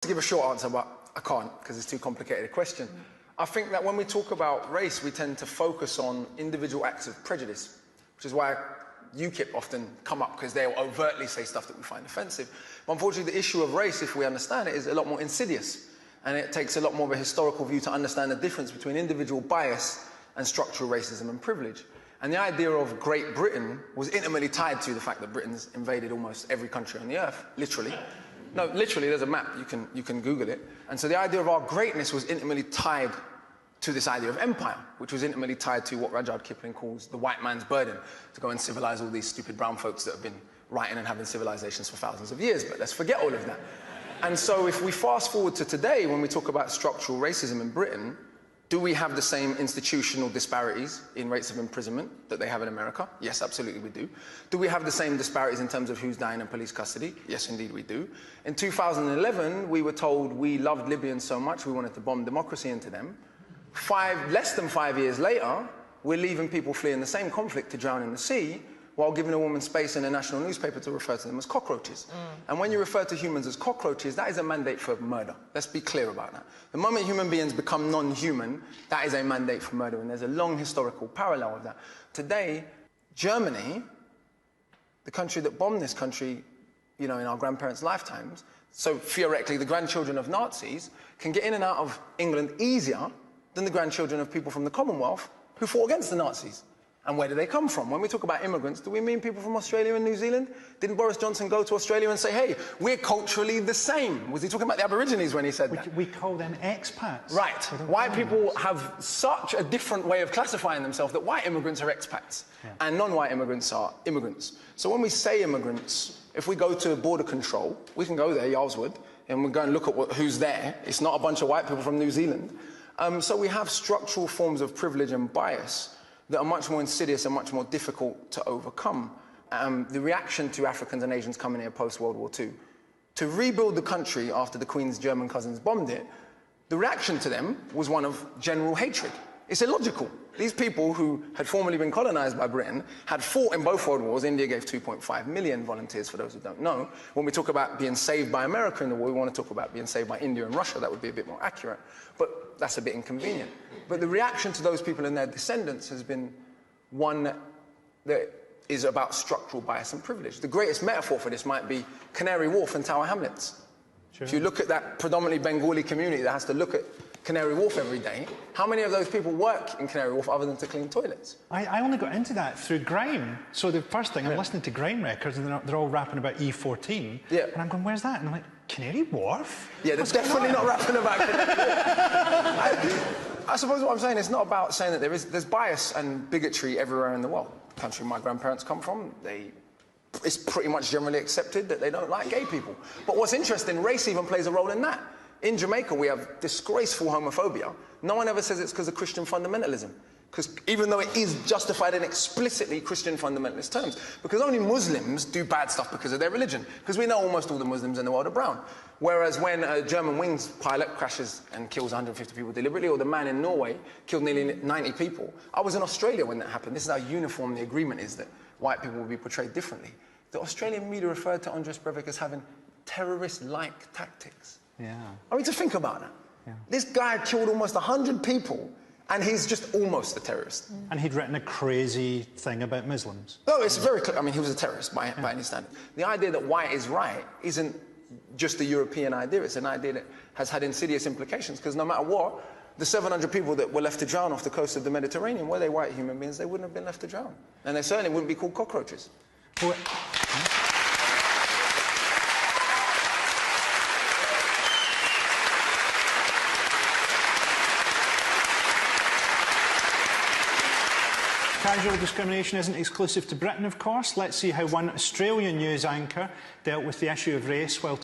To give a short answer, but I can't because it's too complicated a question. I think that when we talk about race, we tend to focus on individual acts of prejudice, which is why UKIP often come up, because they'll overtly say stuff that we find offensive. But unfortunately, the issue of race, if we understand it, is a lot more insidious. And it takes a lot more of a historical view to understand the difference between individual bias and structural racism and privilege. And the idea of Great Britain was intimately tied to the fact that Britain's invaded almost every country on the earth, literally. No, literally, there's a map, you can Google it. And so the idea of our greatness was intimately tied to this idea of empire, which was intimately tied to what Rudyard Kipling calls the white man's burden, to go and civilize all these stupid brown folks that have been writing and having civilizations for thousands of years. But let's forget all of that. And so if we fast forward to today, when we talk about structural racism in Britain, do we have the same institutional disparities in rates of imprisonment that they have in America? Yes, absolutely we do. Do we have the same disparities in terms of who's dying in police custody? Yes, indeed we do. In 2011, we were told we loved Libyans so much we wanted to bomb democracy into them. Less than 5 years later, we're leaving people fleeing the same conflict to drown in the sea, while giving a woman space in a national newspaper to refer to them as cockroaches. And when you refer to humans as cockroaches, that is a mandate for murder. Let's be clear about that. The moment human beings become non-human, that is a mandate for murder, and there's a long historical parallel of that. Today, Germany, the country that bombed this country, you know, in our grandparents' lifetimes, so theoretically the grandchildren of Nazis can get in and out of England easier than the grandchildren of people from the Commonwealth who fought against the Nazis. And where do they come from? When we talk about immigrants, do we mean people from Australia and New Zealand? Didn't Boris Johnson go to Australia and say, hey, we're culturally the same? Was he talking about the Aborigines when he said that? We call them expats. Right. White people have such a different way of classifying themselves that white immigrants are expats and non-white immigrants are immigrants. So when we say immigrants, if we go to border control, we can go there, Yarlswood, and we go and look at who's there. It's not a bunch of white people from New Zealand. So we have structural forms of privilege and bias that are much more insidious and much more difficult to overcome. The reaction to Africans and Asians coming here post-World War II, to rebuild the country after the Queen's German cousins bombed it, the reaction to them was one of general hatred. It's illogical. These people who had formerly been colonized by Britain had fought in both world wars. India gave 2.5 million volunteers, for those who don't know. When we talk about being saved by America in the war, we want to talk about being saved by India and Russia. That would be a bit more accurate. But that's a bit inconvenient. But the reaction to those people and their descendants has been one that is about structural bias and privilege. The greatest metaphor for this might be Canary Wharf and Tower Hamlets. Sure. If you look at that predominantly Bengali community that has to look at Canary Wharf every day, how many of those people work in Canary Wharf other than to clean toilets? I only got into that through grime. So the first thing, I'm listening to grime records and they're all rapping about E14. Yeah. And I'm going, where's that? And I'm like, Canary Wharf? Yeah, they're definitely not rapping about Canary I suppose what I'm saying is not about saying that there's bias and bigotry everywhere in the world. The country my grandparents come from, it's pretty much generally accepted that they don't like gay people. But what's interesting, race even plays a role in that. In Jamaica, we have disgraceful homophobia. No one ever says it's because of Christian fundamentalism. Because even though it is justified in explicitly Christian fundamentalist terms, because only Muslims do bad stuff because of their religion. Because we know almost all the Muslims in the world are brown. Whereas when a German wings pilot crashes and kills 150 people deliberately, or the man in Norway killed nearly 90 people, I was in Australia when that happened. This is how uniform the agreement is that white people will be portrayed differently. The Australian media referred to Andres Breivik as having terrorist-like tactics. Yeah. I mean, to think about that. Yeah. This guy killed almost 100 people, and he's just almost a terrorist. And he'd written a crazy thing about Muslims. Oh, it's very clear. I mean, he was a terrorist by any standard. The idea that white is right isn't just a European idea. It's an idea that has had insidious implications, because no matter what, the 700 people that were left to drown off the coast of the Mediterranean, were they white human beings, they wouldn't have been left to drown. And they certainly wouldn't be called cockroaches. Well, Casual discrimination isn't exclusive to Britain, of course. Let's see how one Australian news anchor dealt with the issue of race while